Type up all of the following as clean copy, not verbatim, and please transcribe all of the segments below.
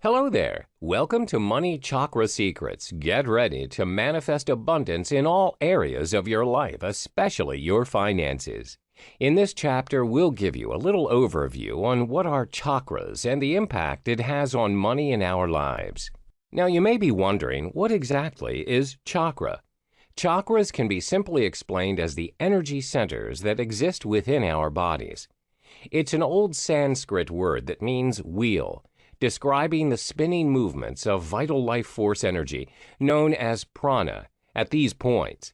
Hello there. Welcome to Money Chakra Secrets. Get ready to manifest abundance in all areas of your life, especially your finances. In this chapter, we'll give you a little overview on what are chakras and the impact it has on money in our lives. Now, you may be wondering, what exactly is chakra? Chakras can be simply explained as the energy centers that exist within our bodies. It's an old Sanskrit word that means wheel, describing the spinning movements of vital life force energy, known as prana, at these points.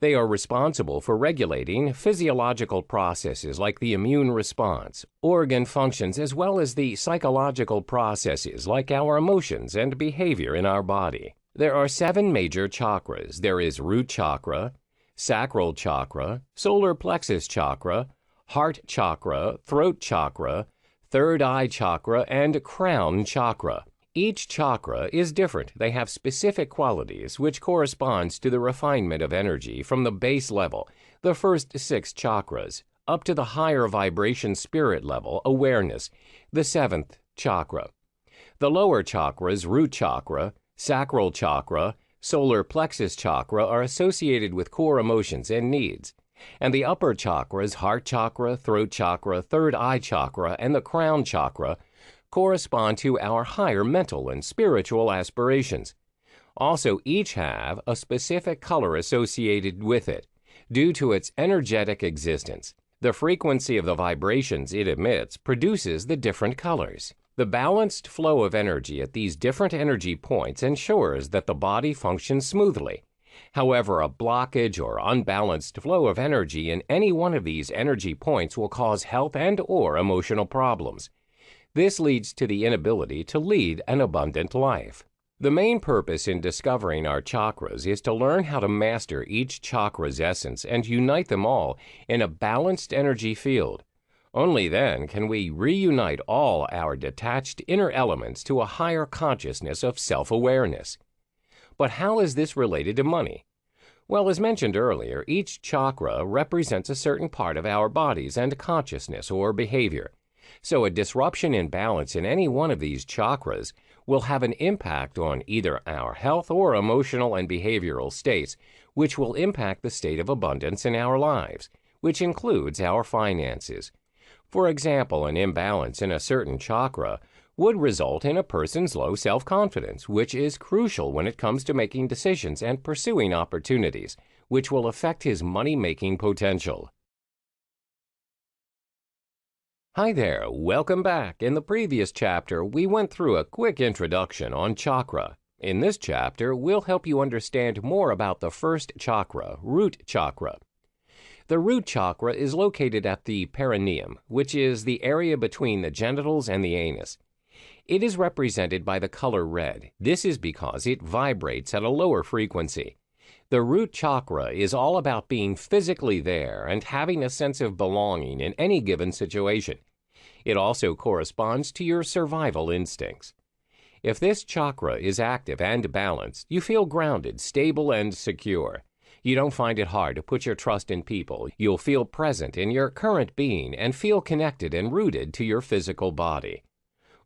They are responsible for regulating physiological processes like the immune response, organ functions, as well as the psychological processes like our emotions and behavior in our body. There are 7 major chakras. There is root chakra, sacral chakra, solar plexus chakra, heart chakra, throat chakra, third eye chakra, and crown chakra. Each chakra is different. They have specific qualities which corresponds to the refinement of energy from the base level, the first 6 chakras, up to the higher vibration spirit level, awareness, the 7th chakra. The lower chakras, root chakra, sacral chakra, solar plexus chakra, are associated with core emotions and needs. And the upper chakras, heart chakra, throat chakra, third eye chakra, and the crown chakra, correspond to our higher mental and spiritual aspirations. Also, each have a specific color associated with it, due to its energetic existence. The frequency of the vibrations it emits produces the different colors. The balanced flow of energy at these different energy points ensures that the body functions smoothly. However, a blockage or unbalanced flow of energy in any one of these energy points will cause health and/or emotional problems. This leads to the inability to lead an abundant life. The main purpose in discovering our chakras is to learn how to master each chakra's essence and unite them all in a balanced energy field. Only then can we reunite all our detached inner elements to a higher consciousness of self-awareness. But how is this related to money? Well, as mentioned earlier, each chakra represents a certain part of our bodies and consciousness or behavior. So a disruption in balance in any one of these chakras will have an impact on either our health or emotional and behavioral states, which will impact the state of abundance in our lives, which includes our finances. For example, an imbalance in a certain chakra would result in a person's low self-confidence, which is crucial when it comes to making decisions and pursuing opportunities, which will affect his money-making potential. Hi there, welcome back. In the previous chapter, we went through a quick introduction on chakra. In this chapter, we'll help you understand more about the first chakra, root chakra. The root chakra is located at the perineum, which is the area between the genitals and the anus. It is represented by the color red. This is because it vibrates at a lower frequency. The root chakra is all about being physically there and having a sense of belonging in any given situation. It also corresponds to your survival instincts. If this chakra is active and balanced, you feel grounded, stable, and secure. You don't find it hard to put your trust in people. You'll feel present in your current being and feel connected and rooted to your physical body.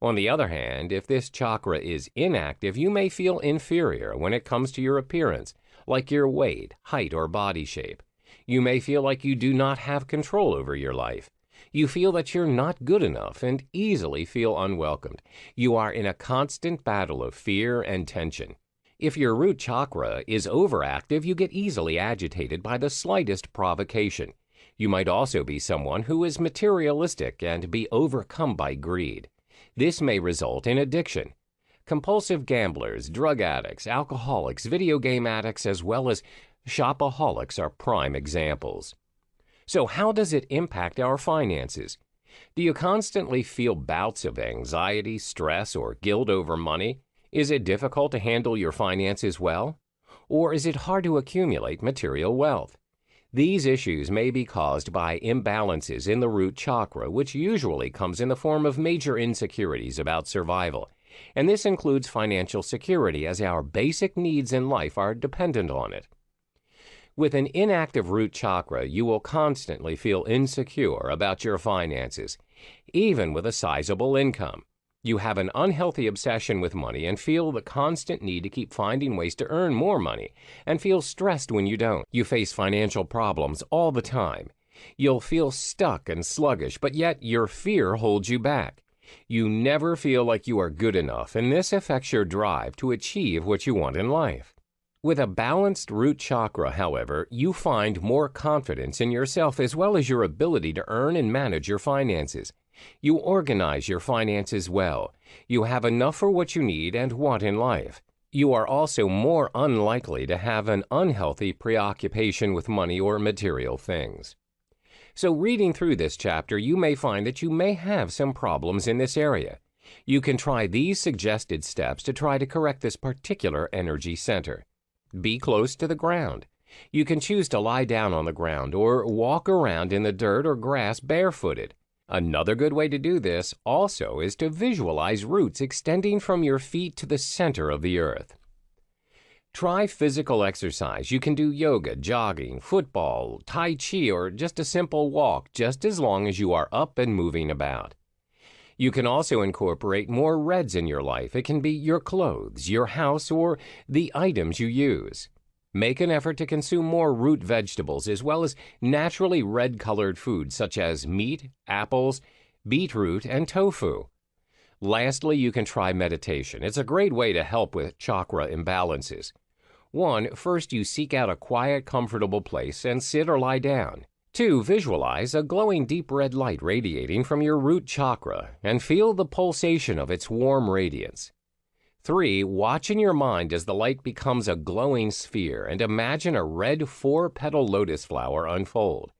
On the other hand, if this chakra is inactive, you may feel inferior when it comes to your appearance, like your weight, height, or body shape. You may feel like you do not have control over your life. You feel that you're not good enough and easily feel unwelcomed. You are in a constant battle of fear and tension. If your root chakra is overactive, you get easily agitated by the slightest provocation. You might also be someone who is materialistic and be overcome by greed. This may result in addiction. Compulsive gamblers, drug addicts, alcoholics, video game addicts, as well as shopaholics are prime examples. So how does it impact our finances? Do you constantly feel bouts of anxiety, stress, or guilt over money? Is it difficult to handle your finances well? Or is it hard to accumulate material wealth? These issues may be caused by imbalances in the root chakra, which usually comes in the form of major insecurities about survival. And this includes financial security, as our basic needs in life are dependent on it. With an inactive root chakra, you will constantly feel insecure about your finances, even with a sizable income. You have an unhealthy obsession with money and feel the constant need to keep finding ways to earn more money and feel stressed when you don't. You face financial problems all the time. You'll feel stuck and sluggish, but yet your fear holds you back. You never feel like you are good enough, and this affects your drive to achieve what you want in life. With a balanced root chakra, however, you find more confidence in yourself as well as your ability to earn and manage your finances. You organize your finances well. You have enough for what you need and want in life. You are also more unlikely to have an unhealthy preoccupation with money or material things. So reading through this chapter, you may find that you may have some problems in this area. You can try these suggested steps to try to correct this particular energy center. Be close to the ground. You can choose to lie down on the ground or walk around in the dirt or grass barefooted. Another good way to do this also is to visualize roots extending from your feet to the center of the earth. Try physical exercise. You can do yoga, jogging, football, tai chi, or just a simple walk, just as long as you are up and moving about. You can also incorporate more reds in your life. It can be your clothes, your house, or the items you use. Make an effort to consume more root vegetables as well as naturally red-colored foods such as meat, apples, beetroot, and tofu. Lastly, you can try meditation. It's a great way to help with chakra imbalances. First you seek out a quiet, comfortable place and sit or lie down. 2, visualize a glowing deep red light radiating from your root chakra and feel the pulsation of its warm radiance. 3, watch in your mind as the light becomes a glowing sphere and imagine a red 4-petal lotus flower unfold.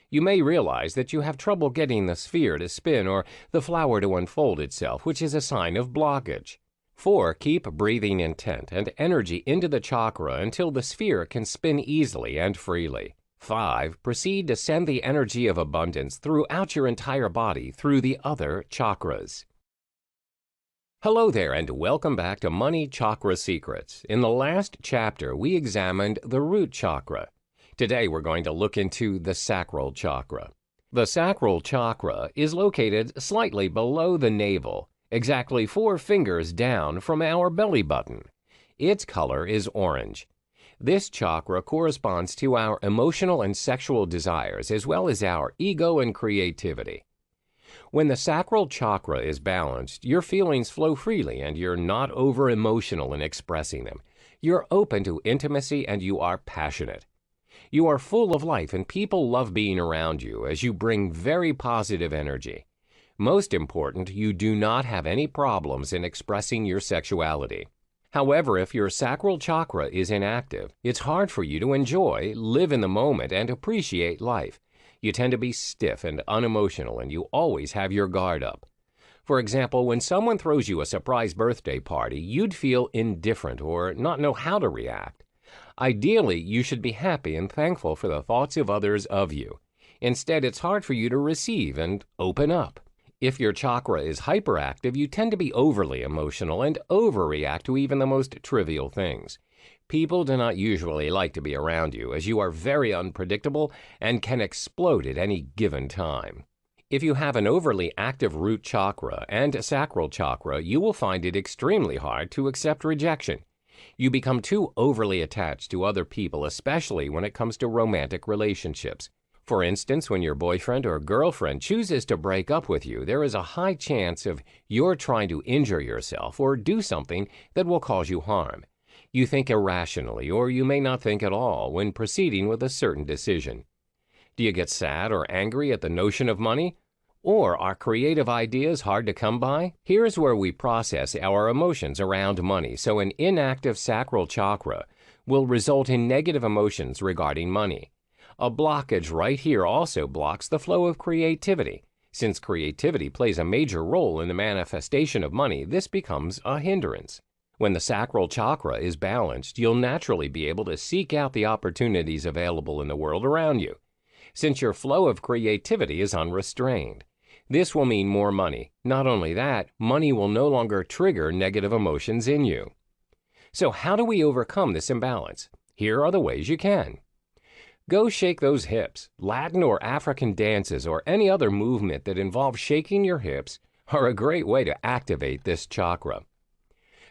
You may realize that you have trouble getting the sphere to spin or the flower to unfold itself, which is a sign of blockage. 4, keep breathing intent and energy into the chakra until the sphere can spin easily and freely. 5, proceed to send the energy of abundance throughout your entire body through the other chakras. Hello there and welcome back to Money Chakra Secrets. In the last chapter, we examined the root chakra. Today, we're going to look into the sacral chakra. The sacral chakra is located slightly below the navel, exactly 4 fingers down from our belly button. Its color is orange. This chakra corresponds to our emotional and sexual desires as well as our ego and creativity. When the sacral chakra is balanced, your feelings flow freely and you're not over-emotional in expressing them. You're open to intimacy and you are passionate. You are full of life and people love being around you as you bring very positive energy. Most important, you do not have any problems in expressing your sexuality. However, if your sacral chakra is inactive, it's hard for you to enjoy, live in the moment, and appreciate life. You tend to be stiff and unemotional and you always have your guard up. For example, when someone throws you a surprise birthday party, you'd feel indifferent or not know how to react. Ideally, you should be happy and thankful for the thoughts of others of you. Instead, it's hard for you to receive and open up. If your chakra is hyperactive, you tend to be overly emotional and overreact to even the most trivial things. People do not usually like to be around you as you are very unpredictable and can explode at any given time. If you have an overly active root chakra and sacral chakra, you will find it extremely hard to accept rejection. You become too overly attached to other people, especially when it comes to romantic relationships. For instance, when your boyfriend or girlfriend chooses to break up with you, there is a high chance of you're trying to injure yourself or do something that will cause you harm. You think irrationally, or you may not think at all when proceeding with a certain decision. Do you get sad or angry at the notion of money? Or are creative ideas hard to come by? Here's where we process our emotions around money, so an inactive sacral chakra will result in negative emotions regarding money. A blockage right here also blocks the flow of creativity. Since creativity plays a major role in the manifestation of money, this becomes a hindrance. When the sacral chakra is balanced, you'll naturally be able to seek out the opportunities available in the world around you, since your flow of creativity is unrestrained. This will mean more money. Not only that, money will no longer trigger negative emotions in you. So how do we overcome this imbalance? Here are the ways you can. Go shake those hips. Latin or African dances or any other movement that involves shaking your hips, are a great way to activate this chakra.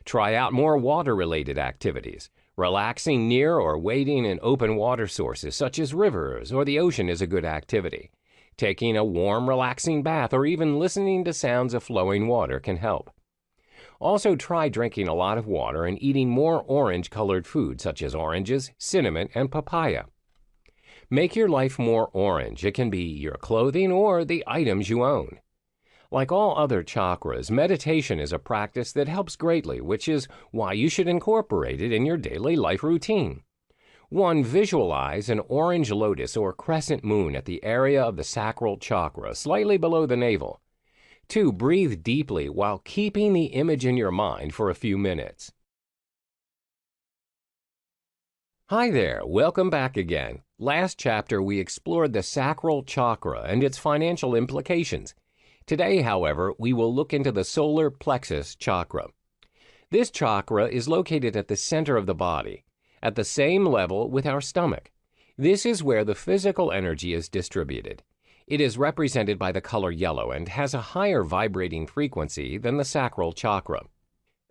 Try out more water-related activities. Relaxing near or wading in open water sources such as rivers or the ocean is a good activity. Taking a warm, relaxing bath or even listening to sounds of flowing water can help. Also, try drinking a lot of water and eating more orange-colored food such as oranges, cinnamon, and papaya. Make your life more orange. It can be your clothing or the items you own. Like all other chakras, meditation is a practice that helps greatly, which is why you should incorporate it in your daily life routine. 1. Visualize an orange lotus or crescent moon at the area of the Sacral Chakra, slightly below the navel. 2. Breathe deeply while keeping the image in your mind for a few minutes. Hi there, welcome back again. Last chapter we explored the Sacral Chakra and its financial implications. Today, however, we will look into the Solar Plexus Chakra. This chakra is located at the center of the body, at the same level with our stomach. This is where the physical energy is distributed. It is represented by the color yellow and has a higher vibrating frequency than the Sacral Chakra.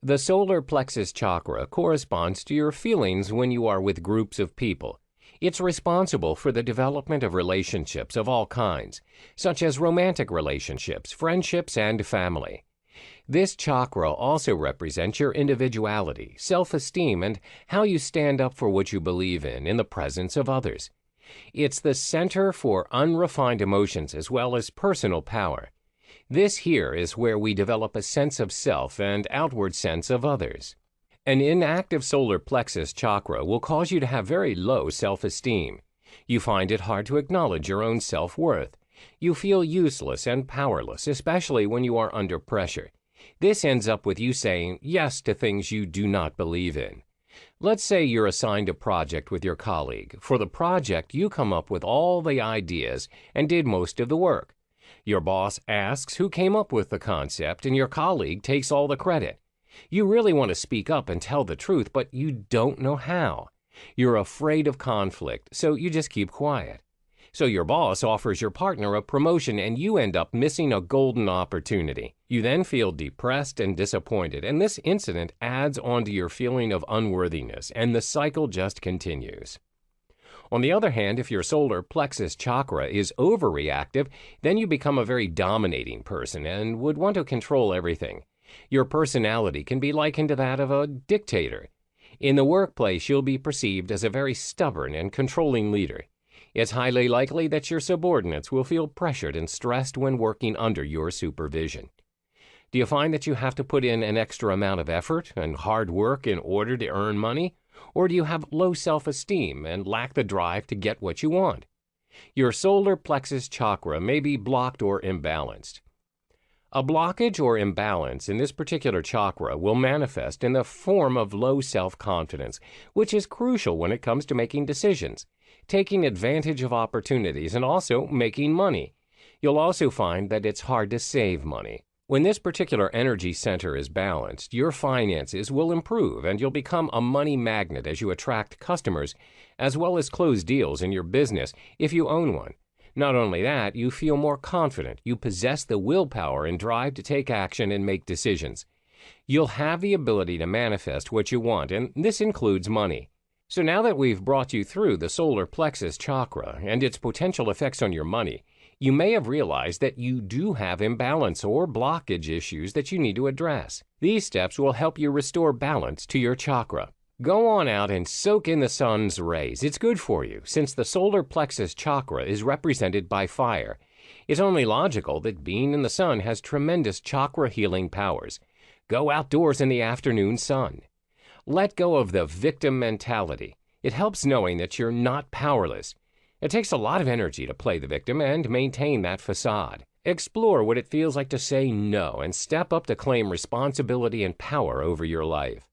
The Solar Plexus Chakra corresponds to your feelings when you are with groups of people. It's responsible for the development of relationships of all kinds, such as romantic relationships, friendships, and family. This chakra also represents your individuality, self-esteem, and how you stand up for what you believe in the presence of others. It's the center for unrefined emotions as well as personal power. This here is where we develop a sense of self and outward sense of others. An inactive solar plexus chakra will cause you to have very low self-esteem. You find it hard to acknowledge your own self-worth. You feel useless and powerless, especially when you are under pressure. This ends up with you saying yes to things you do not believe in. Let's say you're assigned a project with your colleague. For the project, you come up with all the ideas and did most of the work. Your boss asks who came up with the concept, and your colleague takes all the credit. You really want to speak up and tell the truth, but you don't know how. You're afraid of conflict, so you just keep quiet. So your boss offers your partner a promotion and you end up missing a golden opportunity. You then feel depressed and disappointed, and this incident adds on to your feeling of unworthiness, and the cycle just continues. On the other hand, if your solar plexus chakra is overreactive, then you become a very dominating person and would want to control everything. Your personality can be likened to that of a dictator. In the workplace, you'll be perceived as a very stubborn and controlling leader. It's highly likely that your subordinates will feel pressured and stressed when working under your supervision. Do you find that you have to put in an extra amount of effort and hard work in order to earn money? Or do you have low self-esteem and lack the drive to get what you want? Your solar plexus chakra may be blocked or imbalanced. A blockage or imbalance in this particular chakra will manifest in the form of low self-confidence, which is crucial when it comes to making decisions, taking advantage of opportunities, and also making money. You'll also find that it's hard to save money. When this particular energy center is balanced, your finances will improve and you'll become a money magnet as you attract customers, as well as close deals in your business if you own one. Not only that, you feel more confident. You possess the willpower and drive to take action and make decisions. You'll have the ability to manifest what you want, and this includes money. So now that we've brought you through the solar plexus chakra and its potential effects on your money, you may have realized that you do have imbalance or blockage issues that you need to address. These steps will help you restore balance to your chakra. Go on out and soak in the sun's rays. It's good for you, since the solar plexus chakra is represented by fire. It's only logical that being in the sun has tremendous chakra healing powers. Go outdoors in the afternoon sun. Let go of the victim mentality. It helps knowing that you're not powerless. It takes a lot of energy to play the victim and maintain that facade. Explore what it feels like to say no and step up to claim responsibility and power over your life.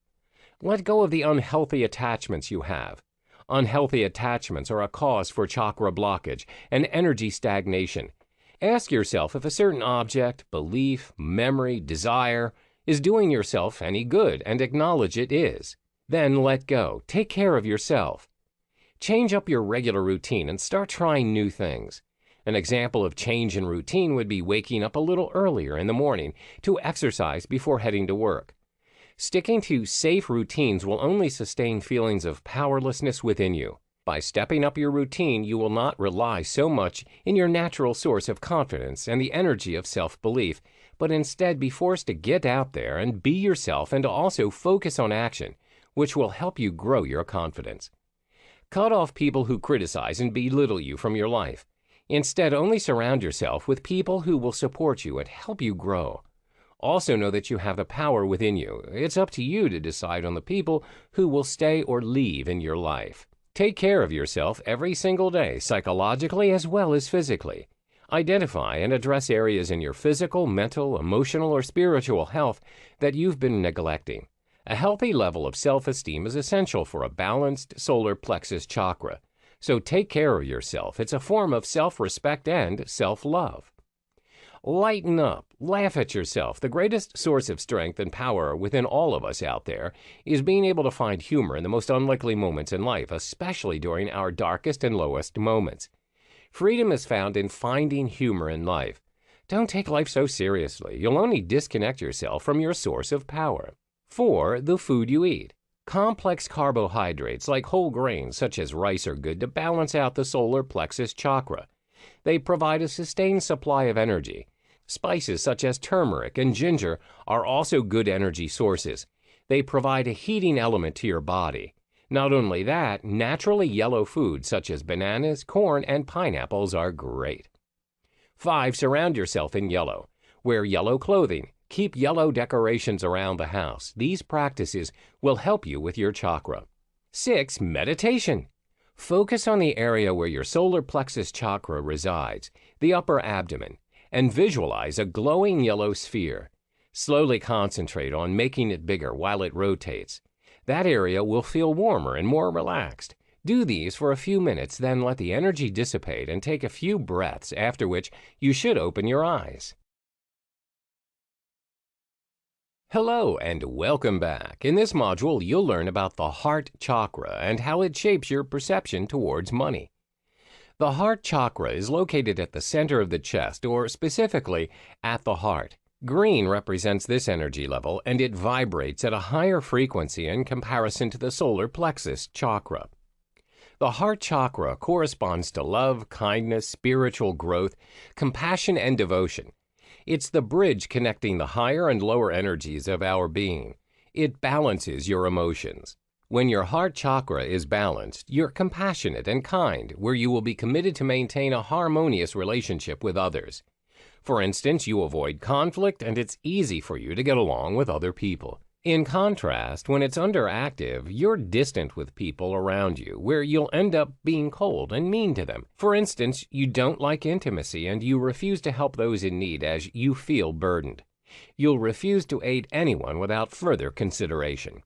Let go of the unhealthy attachments you have. Unhealthy attachments are a cause for chakra blockage and energy stagnation. Ask yourself if a certain object, belief, memory, desire is doing yourself any good, and acknowledge it is. Then let go. Take care of yourself. Change up your regular routine and start trying new things. An example of change in routine would be waking up a little earlier in the morning to exercise before heading to work. Sticking to safe routines will only sustain feelings of powerlessness within you. By stepping up your routine, you will not rely so much in your natural source of confidence and the energy of self-belief, but instead be forced to get out there and be yourself and to also focus on action, which will help you grow your confidence. Cut off people who criticize and belittle you from your life. Instead, only surround yourself with people who will support you and help you grow. Also know that you have the power within you. It's up to you to decide on the people who will stay or leave in your life. Take care of yourself every single day, psychologically as well as physically. Identify and address areas in your physical, mental, emotional, or spiritual health that you've been neglecting. A healthy level of self-esteem is essential for a balanced solar plexus chakra. So take care of yourself. It's a form of self-respect and self-love. Lighten up. Laugh at yourself. The greatest source of strength and power within all of us out there is being able to find humor in the most unlikely moments in life, especially during our darkest and lowest moments. Freedom is found in finding humor in life. Don't take life so seriously. You'll only disconnect yourself from your source of power. 4. The food you eat. Complex carbohydrates like whole grains such as rice are good to balance out the solar plexus chakra. They provide a sustained supply of energy. Spices such as turmeric and ginger are also good energy sources. They provide a heating element to your body. Not only that, naturally yellow foods such as bananas, corn, and pineapples are great. 5. Surround yourself in yellow. Wear yellow clothing. Keep yellow decorations around the house. These practices will help you with your chakra. 6. Meditation. Focus on the area where your solar plexus chakra resides, the upper abdomen, and visualize a glowing yellow sphere. Slowly concentrate on making it bigger while it rotates. That area will feel warmer and more relaxed. Do these for a few minutes, then let the energy dissipate and take a few breaths, after which you should open your eyes. Hello and welcome back. In this module, you'll learn about the heart chakra and how it shapes your perception towards money. The heart chakra is located at the center of the chest, or specifically at the heart. Green represents this energy level, and it vibrates at a higher frequency in comparison to the solar plexus chakra. The heart chakra corresponds to love, kindness, spiritual growth, compassion, and devotion. It's the bridge connecting the higher and lower energies of our being. It balances your emotions. When your heart chakra is balanced, you're compassionate and kind, where you will be committed to maintain a harmonious relationship with others. For instance, you avoid conflict and it's easy for you to get along with other people. In contrast, when it's underactive, you're distant with people around you, where you'll end up being cold and mean to them. For instance, you don't like intimacy and you refuse to help those in need as you feel burdened. You'll refuse to aid anyone without further consideration.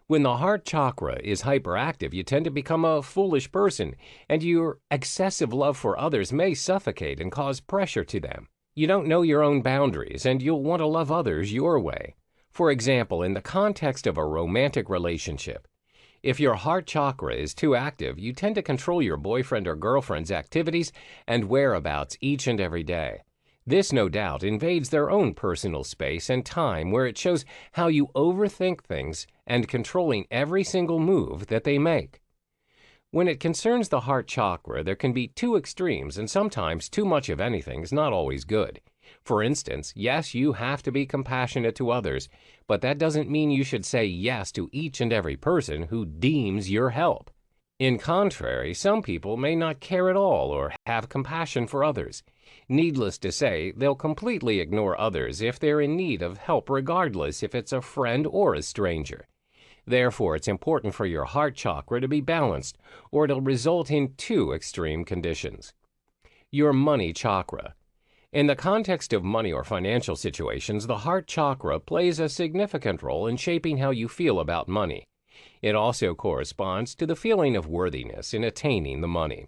When the heart chakra is hyperactive, you tend to become a foolish person, and your excessive love for others may suffocate and cause pressure to them. You don't know your own boundaries, and you'll want to love others your way. For example, in the context of a romantic relationship, if your heart chakra is too active, you tend to control your boyfriend or girlfriend's activities and whereabouts each and every day. This, no doubt, invades their own personal space and time, where it shows how you overthink things and controlling every single move that they make. When it concerns the heart chakra, there can be two extremes, and sometimes too much of anything is not always good. For instance, yes, you have to be compassionate to others, but that doesn't mean you should say yes to each and every person who deems your help. In contrary, some people may not care at all or have compassion for others. Needless to say, they'll completely ignore others if they're in need of help, regardless if it's a friend or a stranger. Therefore, it's important for your heart chakra to be balanced, or it'll result in two extreme conditions. Your money chakra. In the context of money or financial situations, the heart chakra plays a significant role in shaping how you feel about money. It also corresponds to the feeling of worthiness in attaining the money.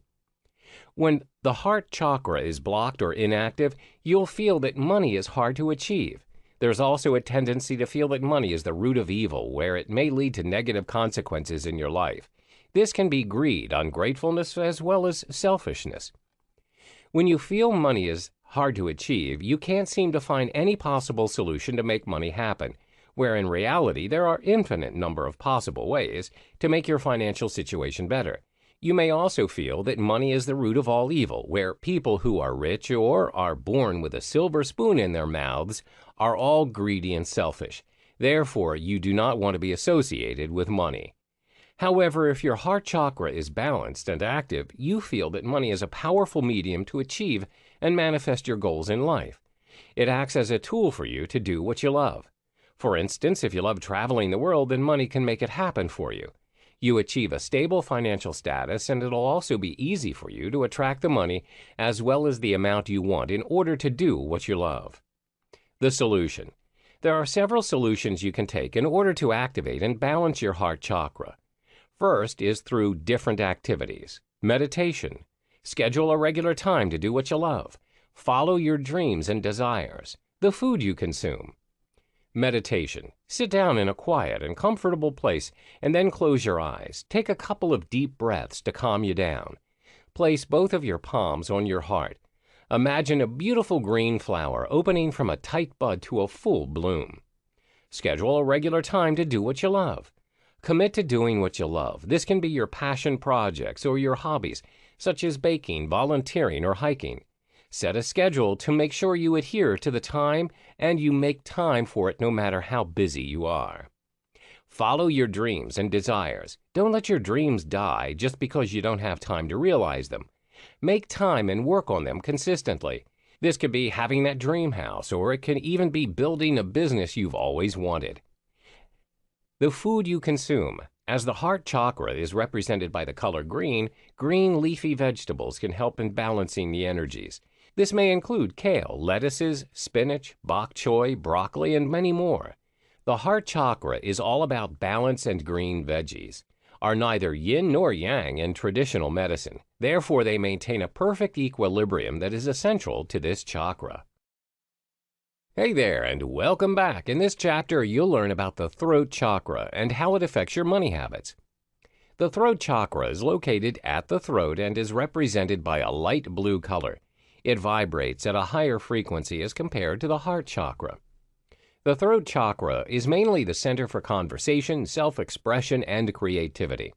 When the heart chakra is blocked or inactive, you'll feel that money is hard to achieve. There's also a tendency to feel that money is the root of evil, where it may lead to negative consequences in your life. This can be greed, ungratefulness, as well as selfishness. When you feel money is hard to achieve, you can't seem to find any possible solution to make money happen, where in reality there are infinite number of possible ways to make your financial situation better. You may also feel that money is the root of all evil, where people who are rich or are born with a silver spoon in their mouths are all greedy and selfish. Therefore, you do not want to be associated with money. However, if your heart chakra is balanced and active, you feel that money is a powerful medium to achieve and manifest your goals in life. It acts as a tool for you to do what you love. For instance, if you love traveling the world, then money can make it happen for you. You achieve a stable financial status, and it'll also be easy for you to attract the money as well as the amount you want in order to do what you love. The solution. There are several solutions you can take in order to activate and balance your heart chakra. First is through different activities. Meditation. Schedule a regular time to do what you love. Follow your dreams and desires. The food you consume. Meditation. Sit down in a quiet and comfortable place and then close your eyes. Take a couple of deep breaths to calm you down. Place both of your palms on your heart. Imagine a beautiful green flower opening from a tight bud to a full bloom. Schedule a regular time to do what you love. Commit to doing what you love. This can be your passion projects or your hobbies, such as baking, volunteering, or hiking. Set a schedule to make sure you adhere to the time and you make time for it no matter how busy you are. Follow your dreams and desires. Don't let your dreams die just because you don't have time to realize them. Make time and work on them consistently. This could be having that dream house, or it can even be building a business you've always wanted. The food you consume. As the heart chakra is represented by the color green, green leafy vegetables can help in balancing the energies. This may include kale, lettuces, spinach, bok choy, broccoli, and many more. The heart chakra is all about balance, and green veggies are neither yin nor yang in traditional medicine. Therefore, they maintain a perfect equilibrium that is essential to this chakra. Hey there, and welcome back. In this chapter, you'll learn about the throat chakra and how it affects your money habits. The throat chakra is located at the throat and is represented by a light blue color. It vibrates at a higher frequency as compared to the heart chakra. The throat chakra is mainly the center for conversation, self-expression, and creativity.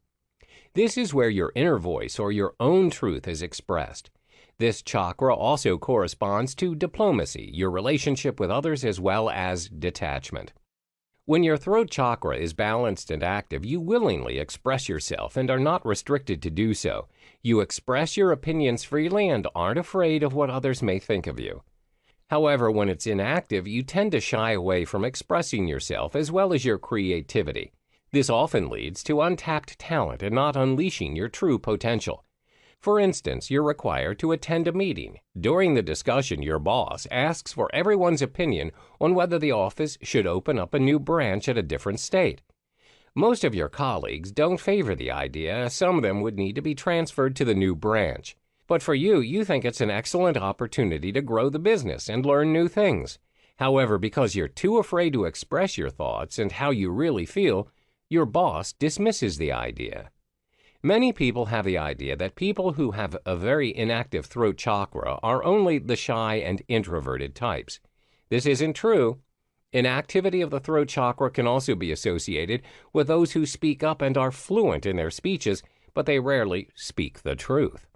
This is where your inner voice or your own truth is expressed. This chakra also corresponds to diplomacy, your relationship with others, as well as detachment. When your throat chakra is balanced and active, you willingly express yourself and are not restricted to do so. You express your opinions freely and aren't afraid of what others may think of you. However, when it's inactive, you tend to shy away from expressing yourself as well as your creativity. This often leads to untapped talent and not unleashing your true potential. For instance, you're required to attend a meeting. During the discussion, your boss asks for everyone's opinion on whether the office should open up a new branch at a different state. Most of your colleagues don't favor the idea, as some of them would need to be transferred to the new branch. But for you, you think it's an excellent opportunity to grow the business and learn new things. However, because you're too afraid to express your thoughts and how you really feel, your boss dismisses the idea. Many people have the idea that people who have a very inactive throat chakra are only the shy and introverted types. This isn't true. Inactivity of the throat chakra can also be associated with those who speak up and are fluent in their speeches, but they rarely speak the truth.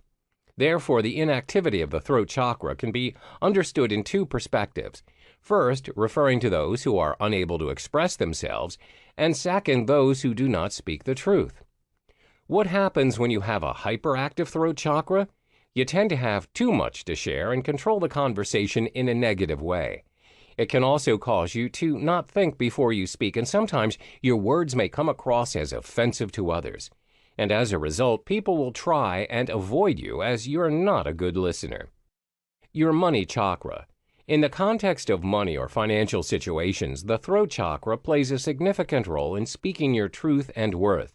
Therefore, the inactivity of the throat chakra can be understood in two perspectives. First, referring to those who are unable to express themselves, and second, those who do not speak the truth. What happens when you have a hyperactive throat chakra? You tend to have too much to share and control the conversation in a negative way. It can also cause you to not think before you speak, and sometimes your words may come across as offensive to others. And as a result, people will try and avoid you as you're not a good listener. Your money chakra. In the context of money or financial situations, the throat chakra plays a significant role in speaking your truth and worth.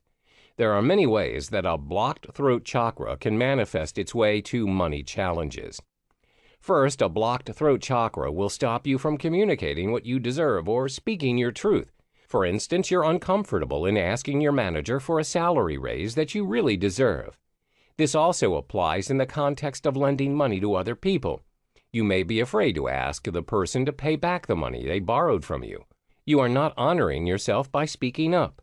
There are many ways that a blocked throat chakra can manifest its way to money challenges. First, a blocked throat chakra will stop you from communicating what you deserve or speaking your truth. For instance, you're uncomfortable in asking your manager for a salary raise that you really deserve. This also applies in the context of lending money to other people. You may be afraid to ask the person to pay back the money they borrowed from you. You are not honoring yourself by speaking up.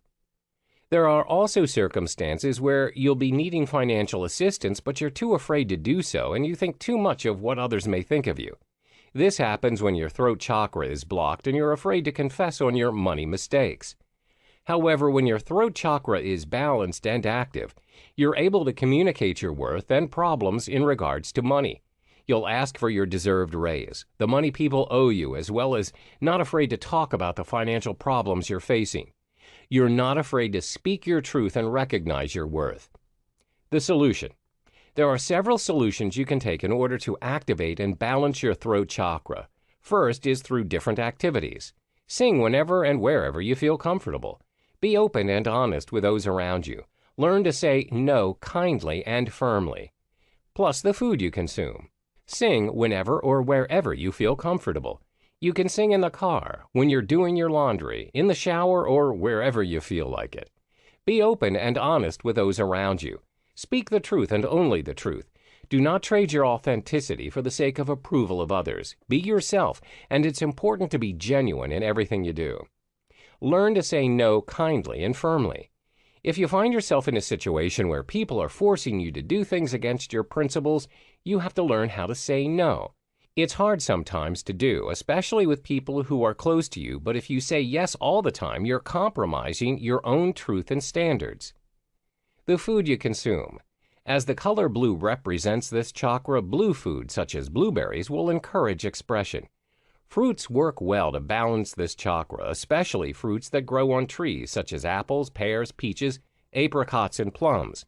There are also circumstances where you'll be needing financial assistance, but you're too afraid to do so, and you think too much of what others may think of you. This happens when your throat chakra is blocked and you're afraid to confess on your money mistakes. However, when your throat chakra is balanced and active, you're able to communicate your worth and problems in regards to money. You'll ask for your deserved raise, the money people owe you, as well as not afraid to talk about the financial problems you're facing. You're not afraid to speak your truth and recognize your worth. The solution. There are several solutions you can take in order to activate and balance your throat chakra. First is through different activities. Sing whenever and wherever you feel comfortable. Be open and honest with those around you. Learn to say no kindly and firmly. Plus the food you consume. Sing whenever or wherever you feel comfortable. You can sing in the car, when you're doing your laundry, in the shower, or wherever you feel like it. Be open and honest with those around you. Speak the truth and only the truth. Do not trade your authenticity for the sake of approval of others. Be yourself, and it's important to be genuine in everything you do. Learn to say no kindly and firmly. If you find yourself in a situation where people are forcing you to do things against your principles, you have to learn how to say no. It's hard sometimes to do, especially with people who are close to you, but if you say yes all the time, you're compromising your own truth and standards. The food you consume. As the color blue represents this chakra, blue food, such as blueberries, will encourage expression. Fruits work well to balance this chakra, especially fruits that grow on trees, such as apples, pears, peaches, apricots, and plums.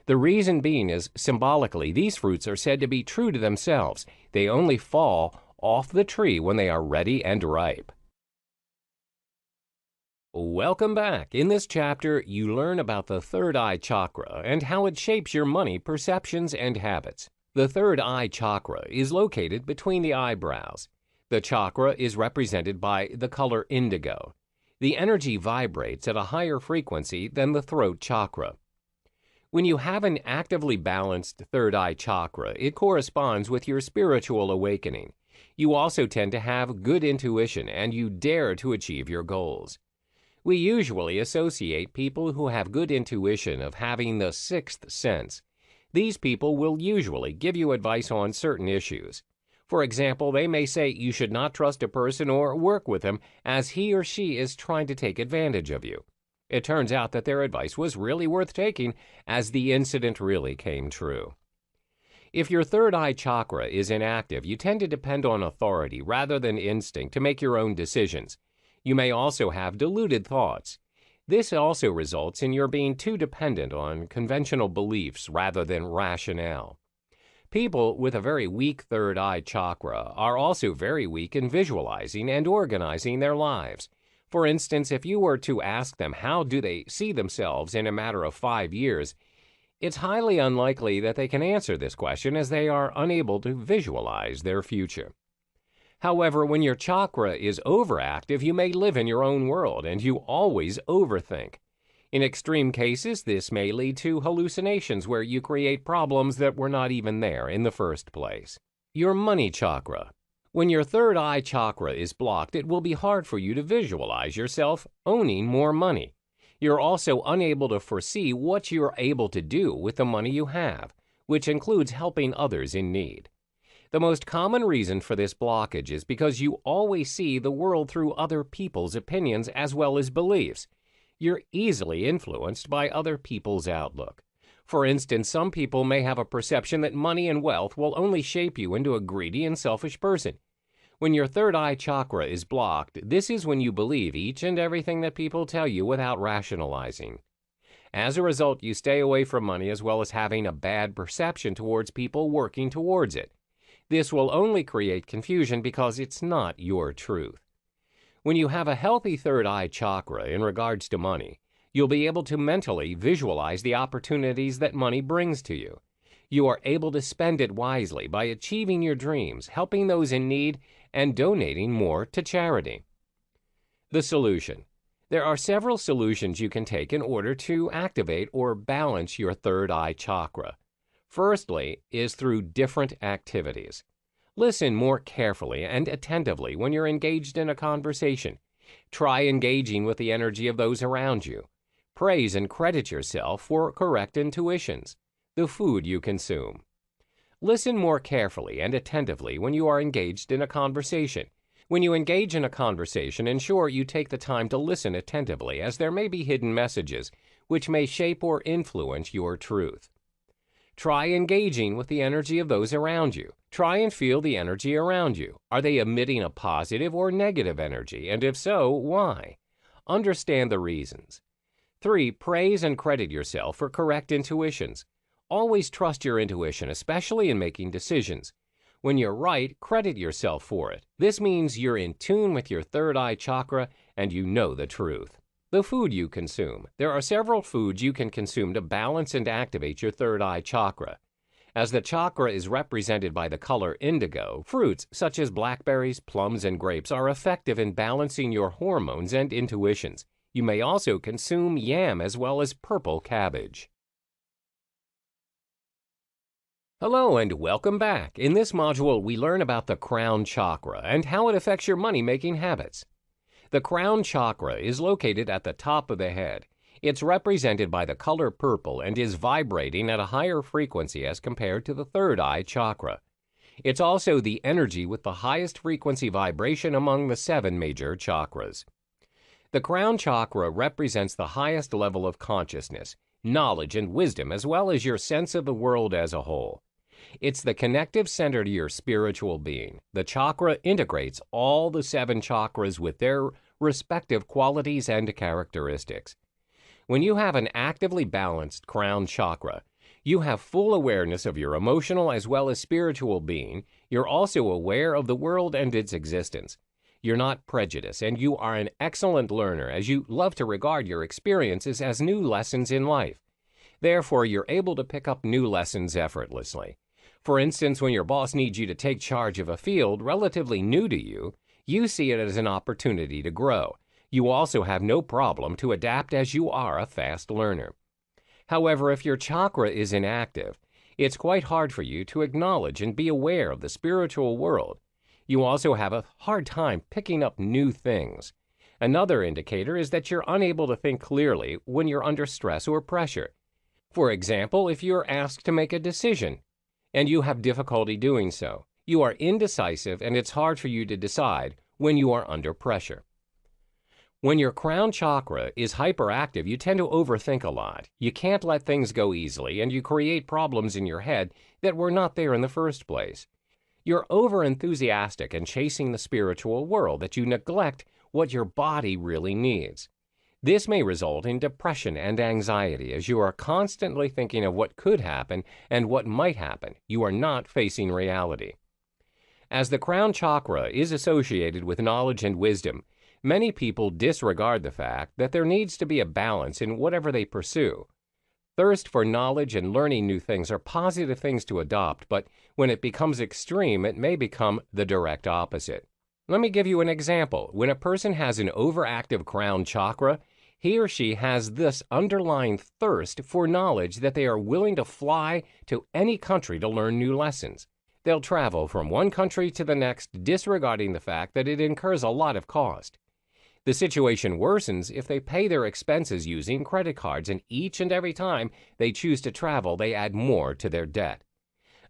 The reason being is, symbolically, these fruits are said to be true to themselves. They only fall off the tree when they are ready and ripe. Welcome back. In this chapter, you learn about the third eye chakra and how it shapes your money perceptions and habits. The third eye chakra is located between the eyebrows. The chakra is represented by the color indigo. The energy vibrates at a higher frequency than the throat chakra. When you have an actively balanced third eye chakra, it corresponds with your spiritual awakening. You also tend to have good intuition and you dare to achieve your goals. We usually associate people who have good intuition of having the sixth sense. These people will usually give you advice on certain issues. For example, they may say you should not trust a person or work with him as he or she is trying to take advantage of you. It turns out that their advice was really worth taking, as the incident really came true. If your third eye chakra is inactive, you tend to depend on authority rather than instinct to make your own decisions. You may also have deluded thoughts. This also results in your being too dependent on conventional beliefs rather than rationale. People with a very weak third eye chakra are also very weak in visualizing and organizing their lives. For instance, if you were to ask them how do they see themselves in a matter of 5 years, it's highly unlikely that they can answer this question as they are unable to visualize their future. However, when your chakra is overactive, you may live in your own world and you always overthink. In extreme cases, this may lead to hallucinations where you create problems that were not even there in the first place. Your money chakra. When your third eye chakra is blocked, it will be hard for you to visualize yourself owning more money. You're also unable to foresee what you're able to do with the money you have, which includes helping others in need. The most common reason for this blockage is because you always see the world through other people's opinions as well as beliefs. You're easily influenced by other people's outlook. For instance, some people may have a perception that money and wealth will only shape you into a greedy and selfish person. When your third eye chakra is blocked, this is when you believe each and everything that people tell you without rationalizing. As a result, you stay away from money as well as having a bad perception towards people working towards it. This will only create confusion because it's not your truth. When you have a healthy third eye chakra in regards to money, you'll be able to mentally visualize the opportunities that money brings to you. You are able to spend it wisely by achieving your dreams, helping those in need, and donating more to charity. The solution. There are several solutions you can take in order to activate or balance your third eye chakra. Firstly, is through different activities. Listen more carefully and attentively when you're engaged in a conversation. Try engaging with the energy of those around you. Praise and credit yourself for correct intuitions. The food you consume. Listen more carefully and attentively when you are engaged in a conversation. When you engage in a conversation, ensure you take the time to listen attentively, as there may be hidden messages which may shape or influence your truth. Try engaging with the energy of those around you. Try and feel the energy around you. Are they emitting a positive or negative energy? And if so, why? Understand the reasons. 3. Praise and credit yourself for correct intuitions. Always trust your intuition, especially in making decisions. When you're right, credit yourself for it. This means you're in tune with your third eye chakra and you know the truth. The food you consume. There are several foods you can consume to balance and activate your third eye chakra. As the chakra is represented by the color indigo, fruits such as blackberries, plums, and grapes are effective in balancing your hormones and intuitions. You may also consume yam as well as purple cabbage. Hello and welcome back. In this module, we learn about the crown chakra and how it affects your money-making habits. The crown chakra is located at the top of the head. It's represented by the color purple and is vibrating at a higher frequency as compared to the third eye chakra. It's also the energy with the highest frequency vibration among the 7 major chakras. The crown chakra represents the highest level of consciousness, knowledge, and wisdom, as well as your sense of the world as a whole. It's the connective center to your spiritual being. The chakra integrates all the 7 chakras with their respective qualities and characteristics. When you have an actively balanced crown chakra, you have full awareness of your emotional as well as spiritual being. You're also aware of the world and its existence. You're not prejudiced, and you are an excellent learner, as you love to regard your experiences as new lessons in life. Therefore, you're able to pick up new lessons effortlessly. For instance, when your boss needs you to take charge of a field relatively new to you, you see it as an opportunity to grow. You also have no problem to adapt, as you are a fast learner. However, if your chakra is inactive, it's quite hard for you to acknowledge and be aware of the spiritual world. You also have a hard time picking up new things. Another indicator is that you're unable to think clearly when you're under stress or pressure. For example, if you're asked to make a decision and you have difficulty doing so, you are indecisive and it's hard for you to decide when you are under pressure. When your crown chakra is hyperactive, you tend to overthink a lot. You can't let things go easily, and you create problems in your head that were not there in the first place. You're over-enthusiastic and chasing the spiritual world that you neglect what your body really needs. This may result in depression and anxiety, as you are constantly thinking of what could happen and what might happen. You are not facing reality. As the crown chakra is associated with knowledge and wisdom, many people disregard the fact that there needs to be a balance in whatever they pursue. Thirst for knowledge and learning new things are positive things to adopt, but when it becomes extreme, it may become the direct opposite. Let me give you an example. When a person has an overactive crown chakra, he or she has this underlying thirst for knowledge that they are willing to fly to any country to learn new lessons. They'll travel from one country to the next, disregarding the fact that it incurs a lot of cost. The situation worsens if they pay their expenses using credit cards, and each and every time they choose to travel, they add more to their debt.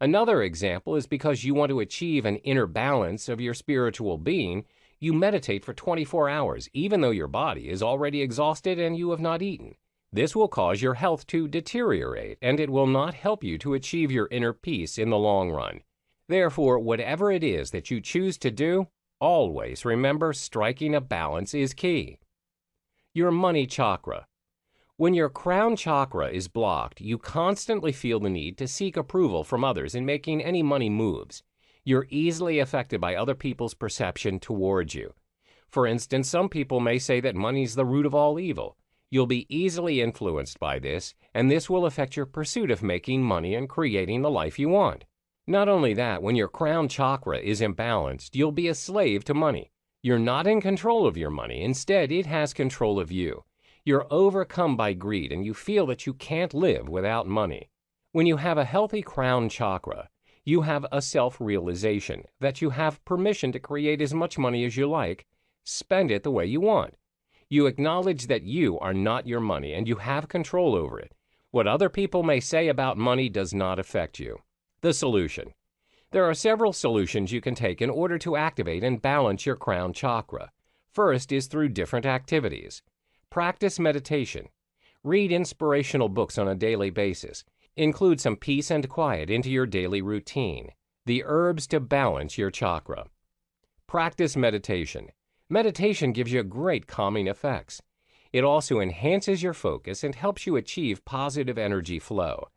Another example is because you want to achieve an inner balance of your spiritual being, you meditate for 24 hours, even though your body is already exhausted and you have not eaten. This will cause your health to deteriorate, and it will not help you to achieve your inner peace in the long run. Therefore, whatever it is that you choose to do, always remember striking a balance is key. Your money chakra. When your crown chakra is blocked, you constantly feel the need to seek approval from others in making any money moves. You're easily affected by other people's perception towards you. For instance, some people may say that money's the root of all evil. You'll be easily influenced by this, and this will affect your pursuit of making money and creating the life you want. Not only that, when your crown chakra is imbalanced, you'll be a slave to money. You're not in control of your money. Instead, it has control of you. You're overcome by greed, and you feel that you can't live without money. When you have a healthy crown chakra, you have a self-realization that you have permission to create as much money as you like, spend it the way you want. You acknowledge that you are not your money and you have control over it. What other people may say about money does not affect you. The solution. There are several solutions you can take in order to activate and balance your crown chakra. First is through different activities. Practice meditation. Read inspirational books on a daily basis. Include some peace and quiet into your daily routine. The herbs to balance your chakra. Practice meditation. Meditation gives you great calming effects. It also enhances your focus and helps you achieve positive energy flow.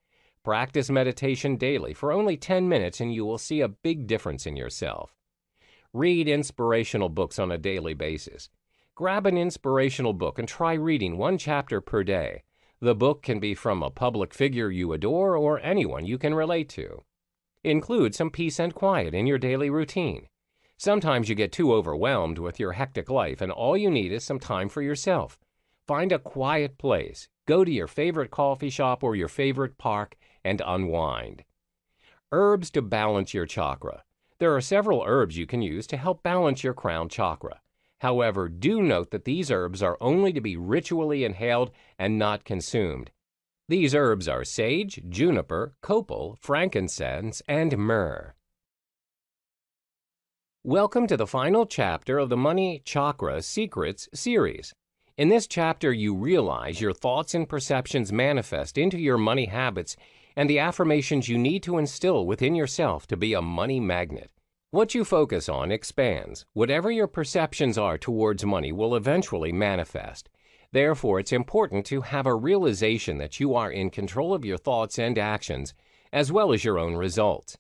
Practice meditation daily for only 10 minutes and you will see a big difference in yourself. Read inspirational books on a daily basis. Grab an inspirational book and try reading one chapter per day. The book can be from a public figure you adore or anyone you can relate to. Include some peace and quiet in your daily routine. Sometimes you get too overwhelmed with your hectic life and all you need is some time for yourself. Find a quiet place, go to your favorite coffee shop or your favorite park, and unwind. Herbs to balance your chakra. There are several herbs you can use to help balance your crown chakra. However, do note that these herbs are only to be ritually inhaled and not consumed. These herbs are sage, juniper, copal, frankincense, and myrrh. Welcome to the final chapter of the Money Chakra Secrets series. In this chapter, you realize your thoughts and perceptions manifest into your money habits and the affirmations you need to instill within yourself to be a money magnet. What you focus on expands. Whatever your perceptions are towards money will eventually manifest. Therefore, it's important to have a realization that you are in control of your thoughts and actions, as well as your own results.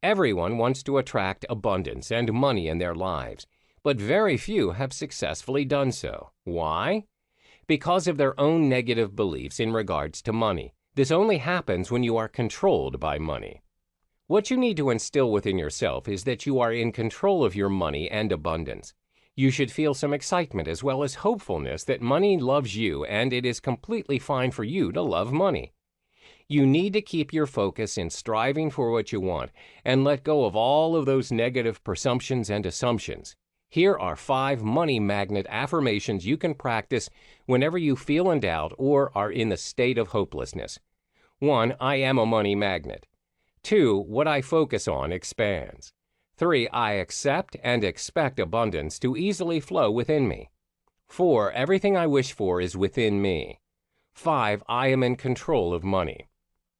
Everyone wants to attract abundance and money in their lives, but very few have successfully done so. Why? Because of their own negative beliefs in regards to money. This only happens when you are controlled by money. What you need to instill within yourself is that you are in control of your money and abundance. You should feel some excitement as well as hopefulness that money loves you and it is completely fine for you to love money. You need to keep your focus in striving for what you want and let go of all of those negative presumptions and assumptions. Here are 5 money magnet affirmations you can practice whenever you feel in doubt or are in the state of hopelessness. 1. I am a money magnet. 2. What I focus on expands. 3. I accept and expect abundance to easily flow within me. 4. Everything I wish for is within me. 5. I am in control of money.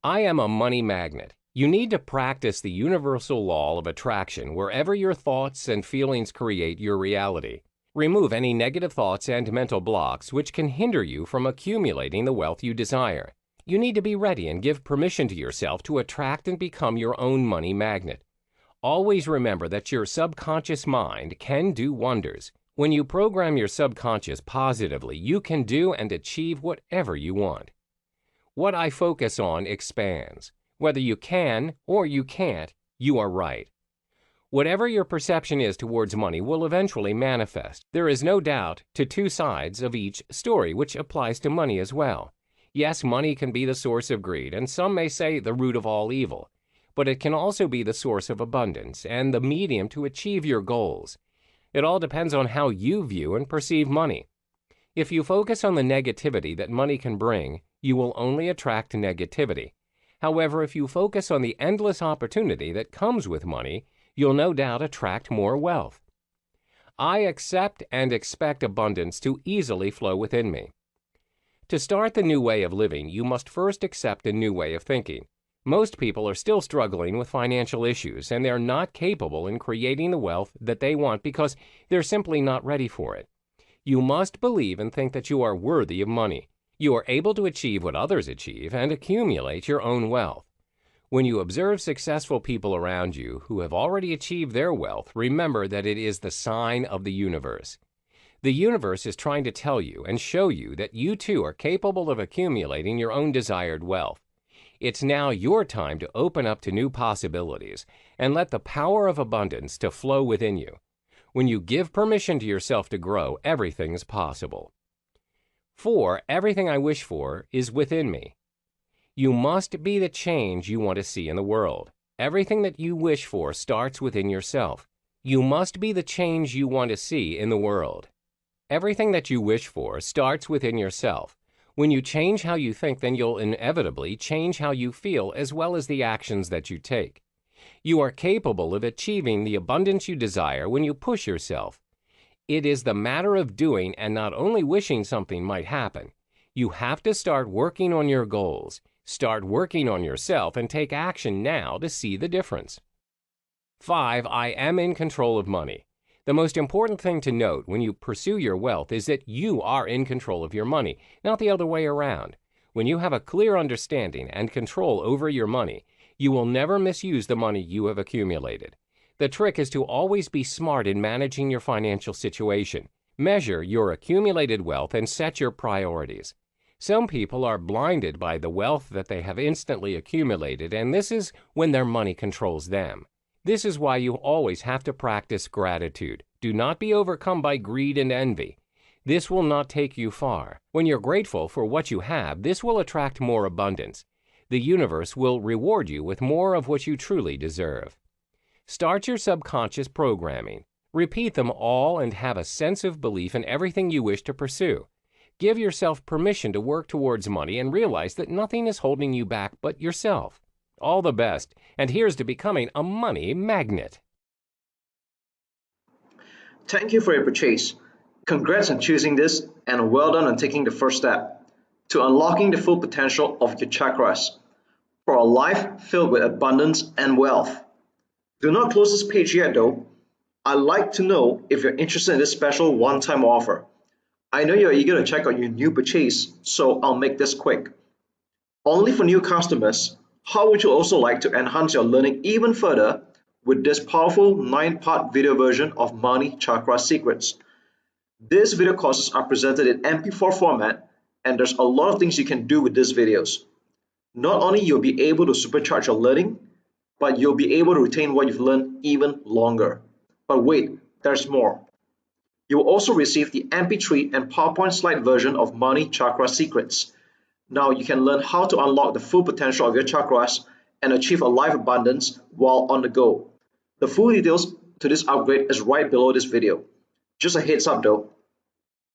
I am a money magnet. You need to practice the universal law of attraction wherever your thoughts and feelings create your reality. Remove any negative thoughts and mental blocks which can hinder you from accumulating the wealth you desire. You need to be ready and give permission to yourself to attract and become your own money magnet. Always remember that your subconscious mind can do wonders. When you program your subconscious positively, you can do and achieve whatever you want. What I focus on expands. Whether you can or you can't, you are right. Whatever your perception is towards money will eventually manifest. There is no doubt to 2 sides of each story, which applies to money as well. Yes, money can be the source of greed, and some may say the root of all evil. But it can also be the source of abundance and the medium to achieve your goals. It all depends on how you view and perceive money. If you focus on the negativity that money can bring, you will only attract negativity. However, if you focus on the endless opportunity that comes with money, you'll no doubt attract more wealth. I accept and expect abundance to easily flow within me. To start the new way of living, you must first accept a new way of thinking. Most people are still struggling with financial issues, and they're not capable in creating the wealth that they want because they're simply not ready for it. You must believe and think that you are worthy of money. You are able to achieve what others achieve and accumulate your own wealth. When you observe successful people around you who have already achieved their wealth, remember that it is the sign of the universe. The universe is trying to tell you and show you that you too are capable of accumulating your own desired wealth. It's now your time to open up to new possibilities and let the power of abundance to flow within you. When you give permission to yourself to grow, everything's possible. 4. Everything I wish for is within me. You must be the change you want to see in the world. Everything that you wish for starts within yourself. You must be the change you want to see in the world. Everything that you wish for starts within yourself. When you change how you think, then you'll inevitably change how you feel as well as the actions that you take. You are capable of achieving the abundance you desire when you push yourself. It is the matter of doing and not only wishing something might happen. You have to start working on your goals. Start working on yourself and take action now to see the difference. 5. I am in control of money. The most important thing to note when you pursue your wealth is that you are in control of your money, not the other way around. When you have a clear understanding and control over your money, you will never misuse the money you have accumulated. The trick is to always be smart in managing your financial situation. Measure your accumulated wealth and set your priorities. Some people are blinded by the wealth that they have instantly accumulated, and this is when their money controls them. This is why you always have to practice gratitude. Do not be overcome by greed and envy. This will not take you far. When you're grateful for what you have, this will attract more abundance. The universe will reward you with more of what you truly deserve. Start your subconscious programming. Repeat them all and have a sense of belief in everything you wish to pursue. Give yourself permission to work towards money and realize that nothing is holding you back but yourself. All the best, and here's to becoming a money magnet. Thank you for your purchase. Congrats on choosing this, and well done on taking the first step to unlocking the full potential of your chakras for a life filled with abundance and wealth. Do not close this page yet though. I'd like to know if you're interested in this special one-time offer. I know you're eager to check out your new purchase, so I'll make this quick. Only for new customers, how would you also like to enhance your learning even further with this powerful 9-part video version of Money Chakra Secrets? These video courses are presented in MP4 format, and there's a lot of things you can do with these videos. Not only you'll be able to supercharge your learning, but you'll be able to retain what you've learned even longer. But wait, there's more. You will also receive the MP3 and PowerPoint slide version of Money Chakra Secrets. Now you can learn how to unlock the full potential of your chakras and achieve a life abundance while on the go. The full details to this upgrade is right below this video. Just a heads up though,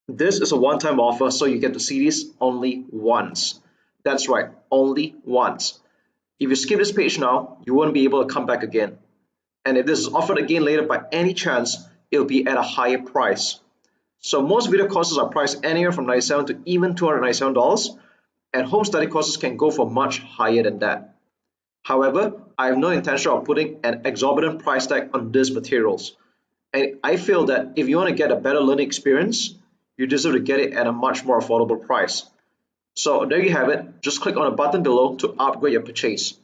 this is a one-time offer, so you get to see this only once. That's right, only once. If you skip this page now, you won't be able to come back again. And if this is offered again later by any chance, it'll be at a higher price. So most video courses are priced anywhere from $97 to even $297, and home study courses can go for much higher than that. However, I have no intention of putting an exorbitant price tag on these materials. And I feel that if you want to get a better learning experience, you deserve to get it at a much more affordable price. So there you have it. Just click on the button below to upgrade your purchase.